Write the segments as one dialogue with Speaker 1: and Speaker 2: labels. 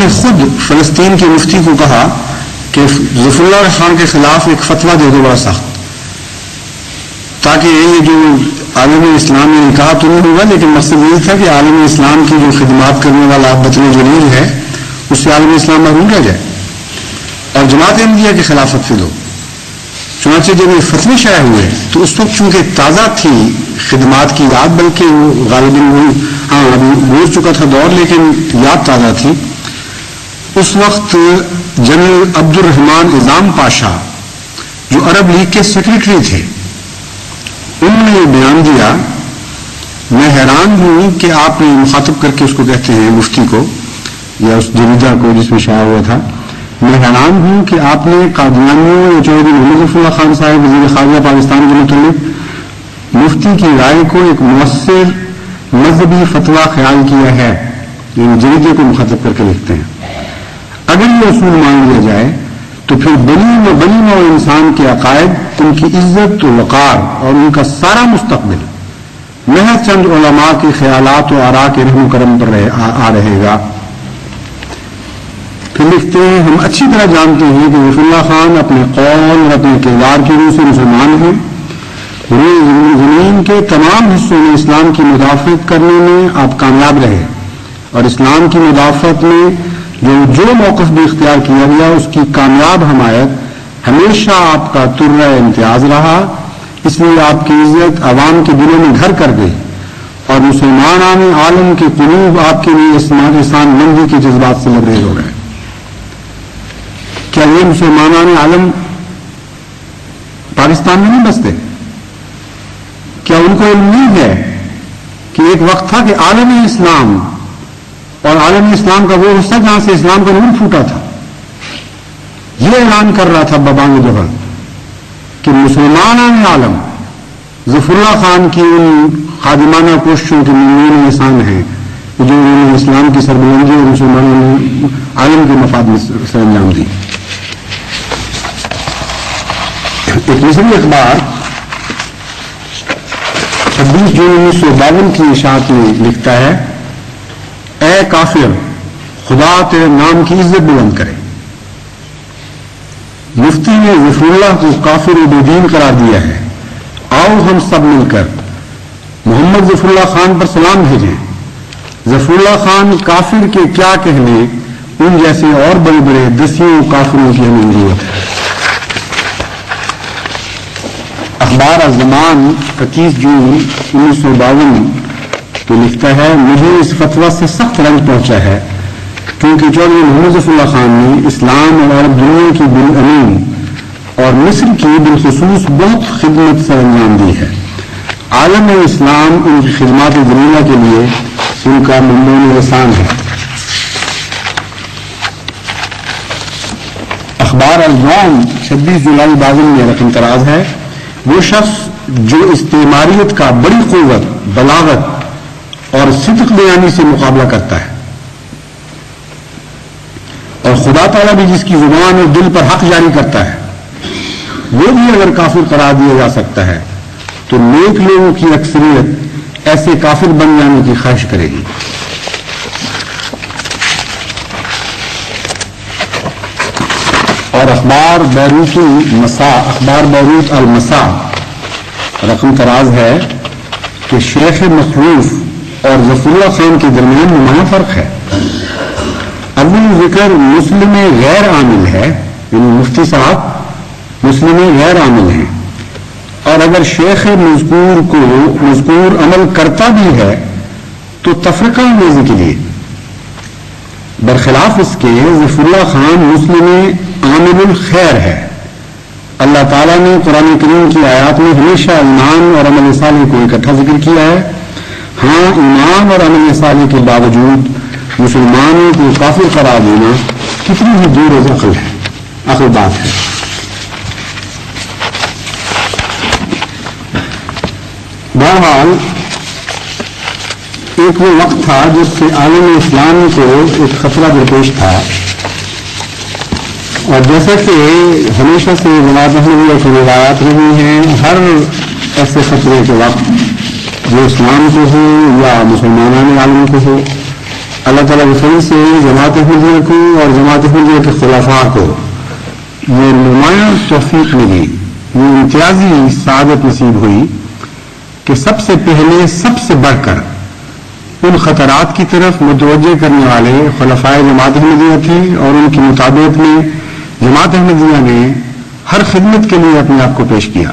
Speaker 1: نے خود فلسطین کے مفتی کو کہا کہ ظفر اللہ خان کے خلاف ایک فتویٰ دے دو بڑا سخت، تاکہ یہ جو عالم اسلام نے کہا تو نہیں ہوگا، لیکن مقصد یہ تھا کہ عالم اسلام کی جو خدمات کرنے والا بطن جلیل ہے اس سے عالم اسلام محروم رہ جائے، اور جماعت احمدیہ کی خلافت سے دو۔ چنانچہ جب یہ فتوے شائع ہوئے تو اس وقت چونکہ تازہ تھی خدمات کی یاد، بلکہ وہ غالباً ابھی گزر چکا تھا دور لیکن یاد تازہ تھی، اس وقت جنرل عبد الرحمان اعظام پاشا جو عرب لیگ کے سیکرٹری تھے، انہوں نے یہ بیان دیا، میں حیران ہوں کہ آپ نے مخاطب کر کے اس کو کہتے ہیں مفتی کو یا اس جریدہ کو جس میں شائع ہوا تھا، میں حیران ہوں کہ آپ نے قادیانیوں یا چودھری محمد ظفر اللہ خان صاحب وزیر خارجہ پاکستان کے متعلق مفتی کی رائے کو ایک مؤثر مذہبی فتویٰ خیال کیا ہے۔ یعنی جریدے کو مخاطب کر کے لکھتے ہیں، اگر یہ اصول مان لیا جائے تو پھر بلی نوع انسان کے عقائد، ان کی عزت و وقار اور ان کا سارا مستقبل محض چند علماء کے خیالات و آراء کے رحم و کرم پر آ رہے گا۔ پھر لکھتے ہیں، ہم اچھی طرح جانتے ہیں کہ ظفر اللہ خان اپنے قول اور اپنے کردار کی روح سے مسلمان ہیں، زمین کے تمام حصوں میں اسلام کی مدافعت کرنے میں آپ کامیاب رہے، اور اسلام کی مدافعت میں جو موقف بھی اختیار کیا گیا اس کی کامیاب حمایت ہمیشہ آپ کا ترہ امتیاز رہا، اس لیے آپ کی عزت عوام کے دلوں میں گھر کر گئی، اور مسلمان عالم کے قلوب آپ کے لیے احسان مندی کے جذبات سے لبریز ہو گئے۔ کیا یہ مسلمان عالم پاکستان میں نہیں بستے؟ کیا ان کو علم نہیں ہے کہ ایک وقت تھا کہ عالم اسلام اور عالم اسلام کا وہ حصہ جہاں سے اسلام کا نور پھوٹا تھا یہ اعلان کر رہا تھا ببانگ جوہر کہ مسلمان عالم ظفر اللہ خان کی ان خادمانہ کوششوں کے ممنون احسان ہیں جو انہوں نے اسلام کی سربلندی اور مسلمانوں نے عالم کے مفاد میں سر انجام دی۔ ایک مصری اخبار 26 جون 1952 کی اشاعت میں لکھتا ہے، اے کافر، خدا تیرے نام کی عزت بلند کرے۔ مفتی نے ظفر اللہ کو کافر و بے دین قرار دیا ہے، آؤ ہم سب مل کر محمد ظفر اللہ خان پر سلام بھیجیں۔ ظفر اللہ خان کافر کے کیا کہنے، ان جیسے اور بڑے بڑے دسیوں کافروں کی ہمیں ضرورت ہے۔ اخبار الزمان 25 جون 1952 تو لکھتا ہے، مجھے اس فتویٰ سے سخت رنج پہنچا ہے کیونکہ چودھری محمد ظفر اللہ خان نے اسلام اور عرب دنیا کی بالامین اور مصر کی بالخصوص بہت خدمت سر انجام دی ہے۔ عالم اسلام ان کی خدمات جمیلہ کے لیے ان کا ممنون احسان ہے۔ اخبار اليوم 26 جولائی 52 میں رقم تراز ہے، وہ شخص جو استعماریت کا بڑی قوت، بلاغت اور صدق بیانی سے مقابلہ کرتا ہے، اور خدا تعالیٰ بھی جس کی زبان اور دل پر حق جاری کرتا ہے، وہ بھی اگر کافر قرار دیا جا سکتا ہے تو نیک لوگوں کی اکثریت ایسے کافر بن جانے کی خواہش کرے گی۔ اور اخبار بیروت المساء رقم تراز ہے کہ شیخ مخلوف اور ظفر اللہ خان کے درمیان نمایاں فرق ہے۔ اول ذکر مسلم غیر عامل ہے، یعنی مفتی صاحب مسلم غیر عامل ہیں، اور اگر شیخ مذکور عمل کرتا بھی ہے تو تفرقہ اندیزی کے لیے۔ برخلاف اس کے ظفر اللہ خان مسلم عامل الخیر ہے۔ اللہ تعالیٰ نے قرآن کریم کی آیات میں ہمیشہ ایمان اور عمل صالح کو اکٹھا ذکر کیا ہے۔ ہاں، ایمان اور عمل صالح کے باوجود مسلمانوں کو کافر قرار دینا کتنی ہی دور از عقل بات ہے۔ بہرحال ایک وہ وقت تھا جب کہ عالم اسلام کو ایک خطرہ درپیش تھا، اور جیسا کہ ہمیشہ سے جماعت احمدیہ کی روایات رہی ہیں، ہر ایسے خطرے کے وقت جو اسلام کو ہو یا مسلمان عالم کو ہو، اللہ تعالیٰ کے فضل سے جماعت احمدیہ کو اور جماعت احمدیہ کے خلفاء کو یہ نمایاں توفیق ملی، یہ امتیازی سعادت نصیب ہوئی کہ سب سے پہلے سب سے بڑھ کر ان خطرات کی طرف متوجہ کرنے والے خلفاء جماعت احمدیہ تھے، اور ان کی مطابقت میں جماعت احمدیہ نے ہر خدمت کے لیے اپنے آپ کو پیش کیا،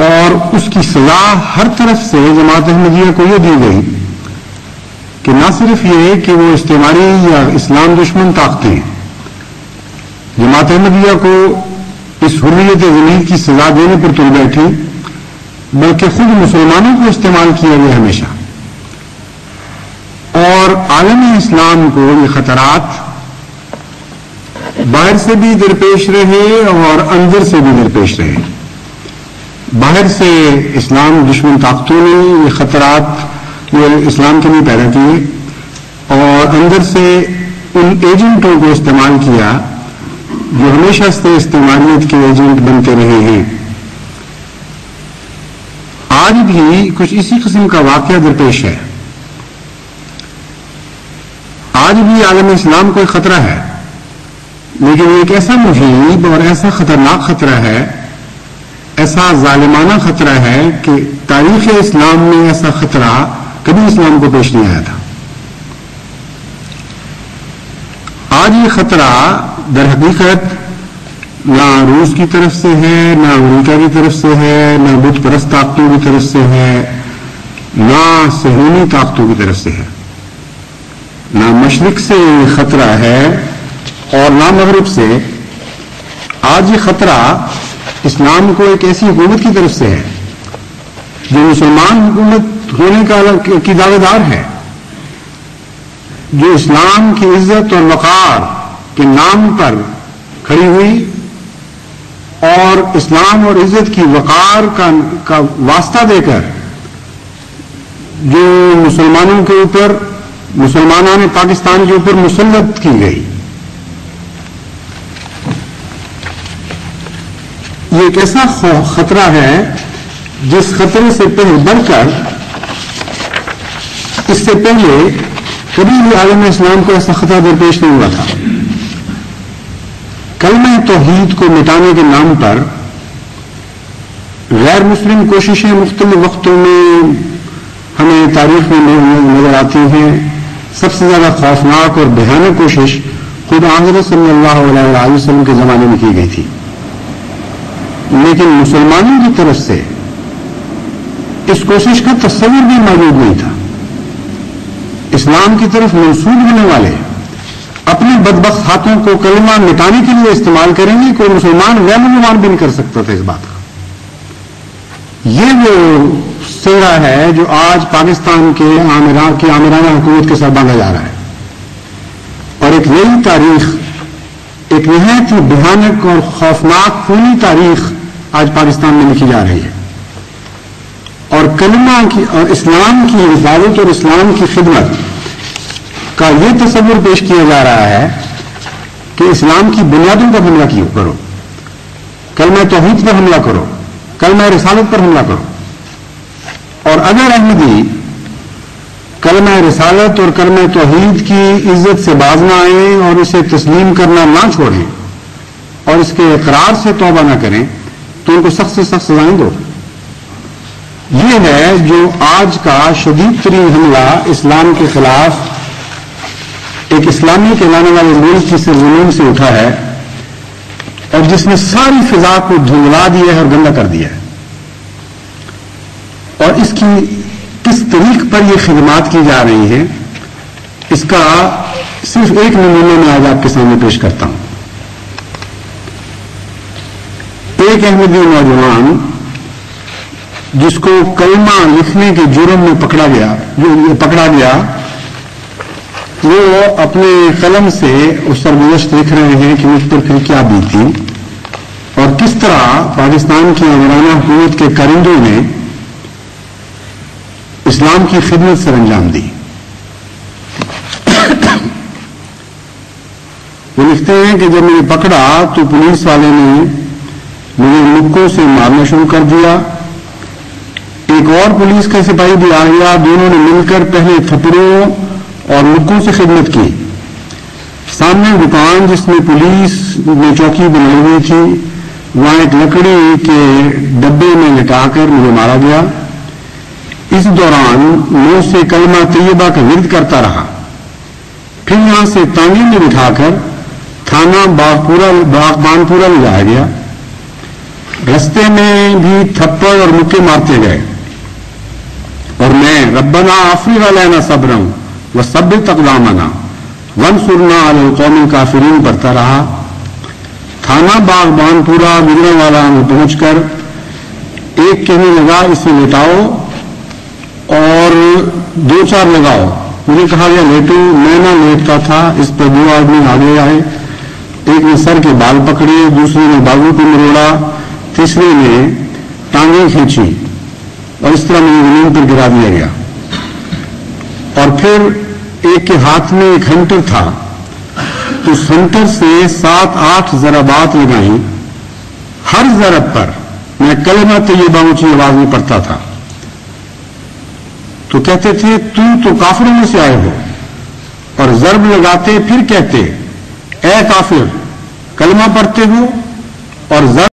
Speaker 1: اور اس کی سزا ہر طرف سے جماعت احمدیہ کو یہ دی گئی کہ نہ صرف یہ کہ وہ استعماری یا اسلام دشمن طاقتیں جماعت احمدیہ کو اس حریت ضمیر کی سزا دینے پر تل بیٹھی، بلکہ خود مسلمانوں کو استعمال کیا گیا ہمیشہ، اور عالم اسلام کو یہ خطرات باہر سے بھی درپیش رہے اور اندر سے بھی درپیش رہے۔ باہر سے اسلام دشمن طاقتوں نے یہ خطرات یہ اسلام کے لیے پیدا کیے، اور اندر سے ان ایجنٹوں کو استعمال کیا جو ہمیشہ سے استعماریت کے ایجنٹ بنتے رہے ہیں۔ آج بھی کچھ اسی قسم کا واقعہ درپیش ہے۔ آج بھی عالم اسلام کو ایک خطرہ ہے، لیکن یہ ایک ایسا مہیب اور ایسا خطرناک خطرہ ہے، ایسا ظالمانہ خطرہ ہے کہ تاریخ اسلام میں ایسا خطرہ کبھی اسلام کو پیش نہیں آیا تھا۔ آج یہ خطرہ در حقیقت نہ روس کی طرف سے ہے، نہ امریکہ کی طرف سے ہے، نہ بت پرست طاقتوں کی طرف سے ہے، نہ صہیونی طاقتوں کی طرف سے ہے، نہ مشرق سے یہ خطرہ ہے اور نہ مغرب سے۔ آج یہ خطرہ اسلام کو ایک ایسی حکومت کی طرف سے ہے جو مسلمان حکومت ہونے کی دعوے دار ہے، جو اسلام کی عزت اور وقار کے نام پر کھڑی ہوئی اور اسلام اور عزت کی وقار کا واسطہ دے کر جو مسلمانوں کے اوپر مسلمانان پاکستان کے اوپر مسلط کی گئی۔ یہ ایک ایسا خطرہ ہے جس خطرے سے بڑھ کر اس سے پہلے کبھی بھی عالم اسلام کو ایسا خطرہ درپیش نہیں ہوا تھا۔ کلمہ توحید کو مٹانے کے نام پر غیر مسلم کوششیں مختلف وقتوں میں ہمیں تاریخ میں نظر آتی ہیں۔ سب سے زیادہ خوفناک اور بھیانک کوشش خود حضرت صلی اللہ علیہ وسلم کے زمانے میں کی گئی تھی، لیکن مسلمانوں کی طرف سے اس کوشش کا تصور بھی موجود نہیں تھا۔ اسلام کی طرف منسوب ہونے والے اپنے بدبخت ہاتھوں کو کلمہ مٹانے کے لیے استعمال کریں گے، کوئی مسلمان غیر مسلمان بھی نہیں کر سکتا تھا اس بات کا۔ یہ وہ سہرا ہے جو آج پاکستان کے آمرانہ حکومت کے ساتھ باندھا جا رہا ہے، اور ایک نئی تاریخ، ایک نہایت ہی بھیانک اور خوفناک خونی تاریخ آج پاکستان میں لکھی جا رہی ہے، اور کلمہ کی اور اسلام کی حفاظت اور اسلام کی خدمت کا یہ تصور پیش کیا جا رہا ہے کہ اسلام کی بنیادوں پر حملہ کرو، کلمہ توحید پر حملہ کرو، کلمہ رسالت پر حملہ کرو، اور اگر احمدی کلمہ رسالت اور کلمہ توحید کی عزت سے باز نہ آئیں اور اسے تسلیم کرنا نہ چھوڑیں اور اس کے اقرار سے توبہ نہ کریں تو ان کو سخت سے سخت سزائیں دو۔ یہ ہے جو آج کا شدید ترین حملہ اسلام کے خلاف ایک اسلامی کہلانے والے ملک کی سرزمین سے اٹھا ہے، اور جس نے ساری فضا کو دھندلا دیا ہے اور گندا کر دیا ہے، اور اس کی کس طریق پر یہ خدمات کی جا رہی ہیں اس کا صرف ایک نمونہ میں آج آپ کے سامنے پیش کرتا ہوں۔ ایک احمدی نوجوان جس کو کلمہ لکھنے کے جرم میں پکڑا گیا، وہ اپنے قلم سے اس سرگزشت لکھ رہے ہیں کہ مجھ پر پھر کیا بیتی اور کس طرح پاکستان کی آمرانہ حکومت کے کارندوں نے اسلام کی خدمت سر انجام دی۔ وہ لکھتے ہیں کہ جب میں نے پکڑا تو پولیس والے نے مجھے مکوں سے مارنا شروع کر دیا، ایک اور پولیس کا سپاہی بھی آ گیا، دونوں نے مل کر پہلے تھپڑوں اور مکوں سے خدمت کی. سامنے دکان جس میں پولیس نے چوکی بنائی ہوئی تھی، وہاں ایک لکڑی کے ڈبے میں لٹا کر مجھے مارا گیا. اس دوران منہ سے کلمہ طیبہ کا ورد کرتا رہا. پھر یہاں سے تانگی میں بٹھا کر تھانہ باغبانپورہ لے جایا گیا. رستے میں بھی تھپڑ اور مکے مارتے گئے اور میں ربنا افرغ علینا صبرا وثبت اقدامنا وانصرنا علی القوم الکافرین پڑھتا رہا. تھانہ باغبانپورہ گجرانوالہ میں پہنچ کر ایک کہنے لگا اسے لٹاؤ اور 2-4 لگاؤ. مجھے کہا گیا لیٹو. میں نہ لیٹتا تھا. اس پر 2 آدمی آگے آئے. ایک نے سر کے بال پکڑے، دوسرے نے بازو کو مروڑا، تیسرے نے ٹانگیں کھینچی اور اس طرح مجھے زمین پر گرا دیا گیا. اور پھر ایک کے ہاتھ میں ایک ہنٹر تھا. اس ہنٹر سے 7-8 ضربات لگائیں. ہر ضرب پر میں کلمہ طیبہ اونچی آواز میں پڑھتا تھا. تو کہتے تھے تو کافروں میں سے آئے ہو، اور ضرب لگاتے پھر کہتے اے کافر کلمہ پڑھتے ہو اور ضرب